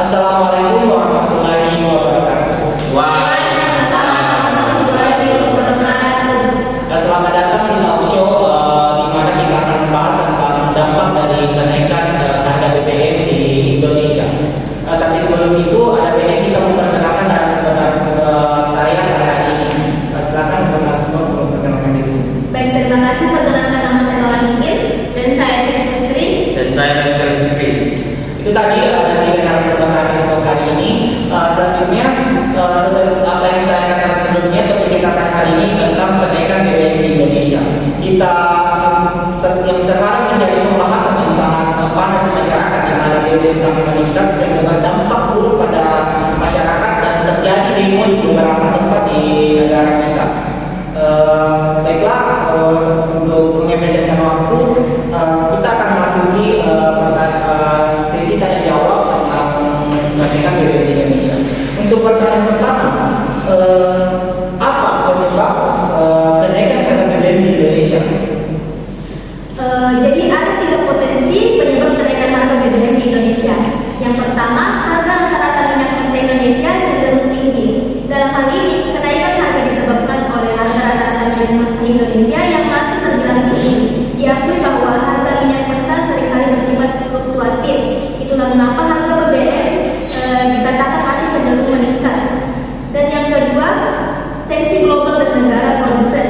Assalamualaikum warahmatullahi wabarakatuh. Waalaikumsalam warahmatullahi wabarakatuh. Selamat datang di talk show di mana kita akan membahas tentang dampak dari kenaikan harga BBM di Indonesia. Tapi sebelum itu ada baiknya kita memperkenalkan narasumber saya pada hari ini. Silakan untuk narasumber memperkenalkan diri. Baik, terima kasih. Perkenalkan, nama saya Nola Singkir dan saya Siti Putri. Dan saya Rizal Sikri. Itu tadi ada tiga narasumber kami untuk hari ini. Selanjutnya sesuai apa yang saya katakan sebelumnya, topik kita pada hari ini tentang kenaikan BBM di Indonesia. Kita yang sekarang menjadi pembahasan yang sangat panas di masyarakat, di mana BBM sangat meningkat sehingga berdampak buruk pada masyarakat dan terjadi demo di beberapa tempat di negara kita. Baiklah, untuk mengefisienkan waktu, kita akan memasuki sesi tanya jawab tentang kenaikan BBM di Indonesia. Untuk pertanyaan pertama, apa penyebab kenaikan harga BBM di Indonesia? Jadi ada tiga potensi penyebab kenaikan harga BBM di Indonesia. Yang pertama, harga rata-rata minyak mentah Indonesia cenderung tinggi. Dalam hal ini, kenaikan harga disebabkan oleh harga rata-rata minyak mentah Indonesia yang masih terbilang tinggi. Diakui bahwa harga minyak mentah seringkali bersifat fluktuatif. Itulah mengapa harga BBM dikatakan masih cenderung meningkat. Dan yang kedua, tensi global dan negara produsen.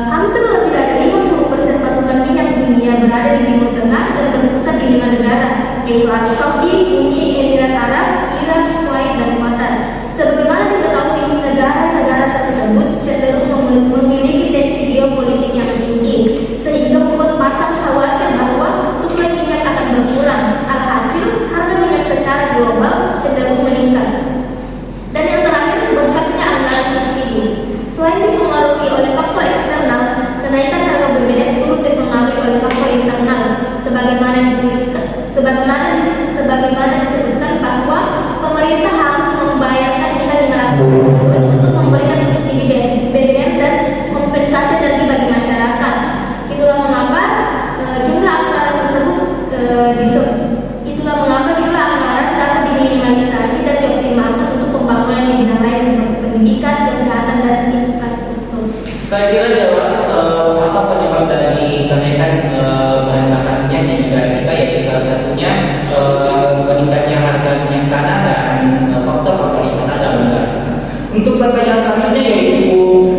Hampir lebih dari 50% pasokan minyak dunia berada di Timur Tengah dan berpusat di 5 negara, yaitu Arab Saudi, Uni Emirat Arab, Iran, Kuwait, dan Qatar. Sebagaimana diketahui, negara-negara tersebut cenderung memiliki tensi geopolitik yang tinggi, sehingga membuat pasar khawatir bahwa suplai minyak akan berkurang. Alhasil, harga minyak secara global cenderung meningkat. Dan yang terakhir, bengkaknya anggaran subsidi. Selain dipengaruhi oleh faktor eksternal, kenaikan harga BBM turut dipengaruhi oleh faktor internal, sebagaimana disebutkan bahwa pemerintah harus membayarkan hingga 500 untuk memberikan subsidi BBM dan kompensasi energi bagi masyarakat. Itulah mengapa jumlah anggaran tersebut dapat diminimalisasi dan dioptimalkan untuk pembangunan di bidang lain seperti pendidikan, kesehatan, dan infrastruktur. Saya kira jelas apa penyebab dari kenaikan bahan bakar minyak di negara kita, yaitu salah satunya meningkatnya harga minyak tanah dan faktor-faktor internal dalam negara kita. Untuk pertanyaan selanjutnya yaitu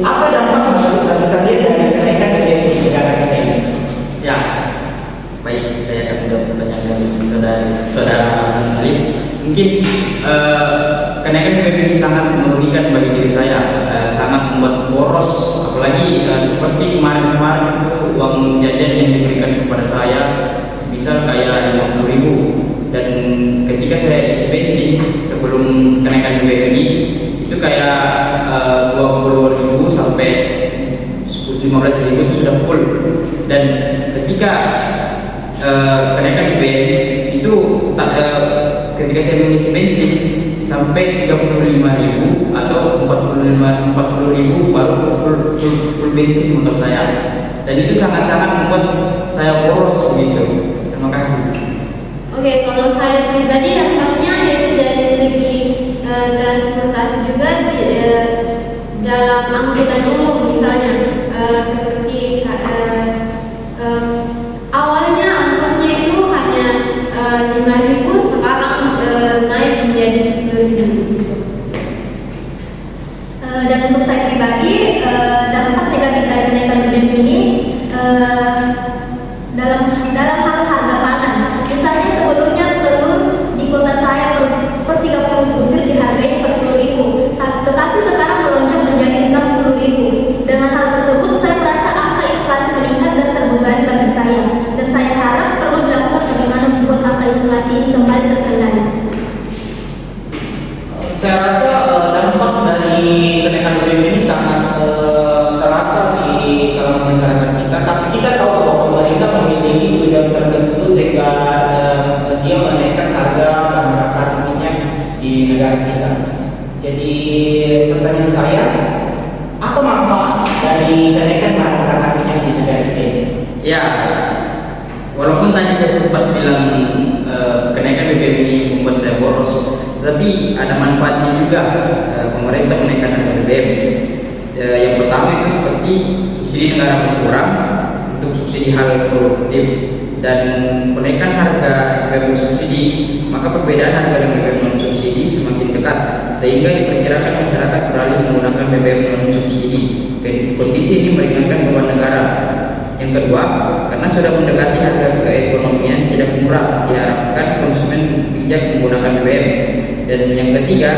apa dampak bagi kalian dari kenaikan BBM di negara kita ini? Ya, baik, saya akan menjawab pertanyaan dari saudara Alif. Mungkin kenaikan BBM ini sangat merugikan bagi diri saya, sangat membuat boros. Apalagi seperti kemarin-kemarin itu uang jajan yang diberikan kepada saya sebesar kayak 50.000, dan ketika saya isi bensin sebelum kenaikan BBM ini itu kayak 20.000 sampai 15.000 itu sudah full. Dan ketika kenaikan BBM itu ketika saya mengisi bensin sampai 35.000 atau 40.000 baru full bensin untuk saya, dan itu sangat-sangat membuat saya boros gitu. Terima kasih. Oke, kalau saya pribadi dampaknya yaitu dari segi transportasi juga dalam angkutan umum, misalnya seperti awalnya ongkosnya itu hanya 5.000, sekarang naik menjadi 10.000. Dan untuk saya pribadi, dampak negatif dari kenaikan BBM ini dalam hal harga pangan. Misalnya sebelumnya telur di kota saya per 30 butir dihargai 40.000, tetapi sekarang melonjak menjadi 60.000. Dengan hal tersebut saya merasa angka inflasi meningkat dan terbebani bagi saya. Dan saya harap perlu dilakukan bagaimana membuat angka inflasi ini kembali terkendali. Saya rasa dampak dari kenaikan BBM ini sangat terasa di kalangan masyarakat kita, tapi kita tahu bahwa pemerintah memiliki tujuan tertentu sehingga dia menaikkan harga bahan bakar minyak di negara kita. Jadi pertanyaan saya, apa manfaat dari kenaikan bahan bakar minyak di negara kita ini? Ya, walaupun tadi saya sempat bilang kenaikan BBM ini membuat saya boros, tapi ada manfaatnya juga. Pemerintah menaikkan harga BBM. Yang pertama itu seperti subsidi negara berkurang untuk subsidi hal produktif, dan kenaikan harga BBM subsidi, maka perbedaan harga dengan BBM non subsidi semakin dekat, sehingga diperkirakan masyarakat beralih menggunakan BBM non subsidi. Kondisi ini meringankan beban negara. Yang kedua, karena sudah mendekati harga keekonomian tidak murah, diharapkan konsumen bijak menggunakan BBM. Dan yang ketiga,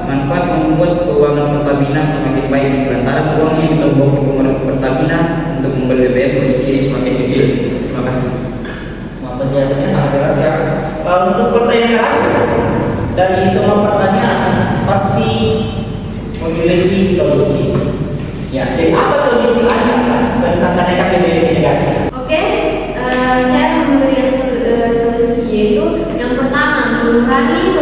manfaat membuat keuangan Pertamina semakin baik lantaran uang yang ditempuh Pertamina untuk membeli BBM bersubsidi semakin kecil. Terima kasih. Nah, penjelasannya sangat jelas ya. Untuk pertanyaan terakhir, dari semua pertanyaan pasti memiliki solusi. Ya, jadi apa solusi Anda tentang kenaikan BBM negatif? Oke, saya memberikan solusi, yaitu yang pertama, mengurangi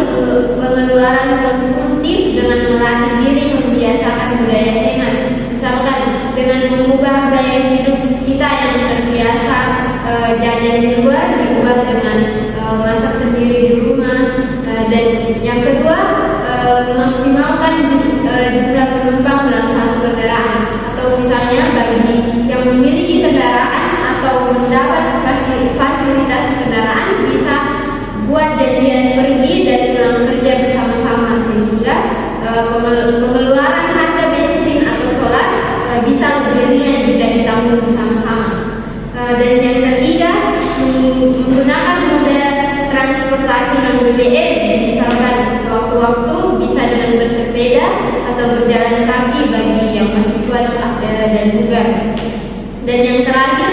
pengeluaran konsumtif dengan melatih diri membiasakan budaya hemat. Misalkan dengan mengubah gaya hidup kita yang terbiasa jajan di luar diubah dengan masak sendiri di rumah. Dan yang kedua, memaksimalkan jumlah penumpang dalam satu kendaraan, atau misalnya bagi yang memiliki kendaraan atau mendapat fasilitas kendaraan bisa buat janjian pergi dan pulang kerja bersama-sama, sehingga pengeluaran harga bensin atau solar bisa lebih ringan jika ditanggung bersama-sama. Dan yang ketiga, menggunakan moda transportasi non BBM, misalkan sewaktu-waktu bisa dengan bersepeda atau berjalan kaki bagi yang masih kuat dan bugar. Dan yang terakhir,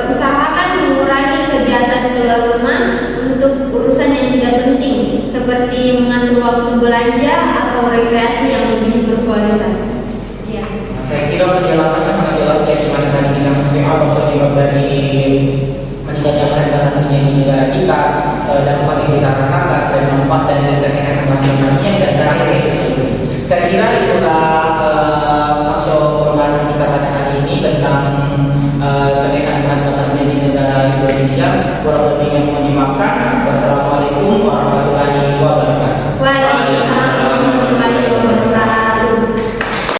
usahakan mengurangi kegiatan keluar rumah untuk urusan yang tidak penting, seperti mengatur waktu belanja atau rekreasi yang lebih berkualitas. Ya. Nah, saya kira penjelasannya sangat jelas ya, gimana tadi kita apa penyebab dari meningkatnya harga minyak di negara kita, dampak yang kita rasakan dan manfaat dari kenaikan nasionalnya, dan terakhir itu solusi. Saya kira itulah talkshow pembahasan kita pada hari ini tentang kenaikan harga minyak di negara Indonesia. Kurang lebihnya mohon dimaafkan.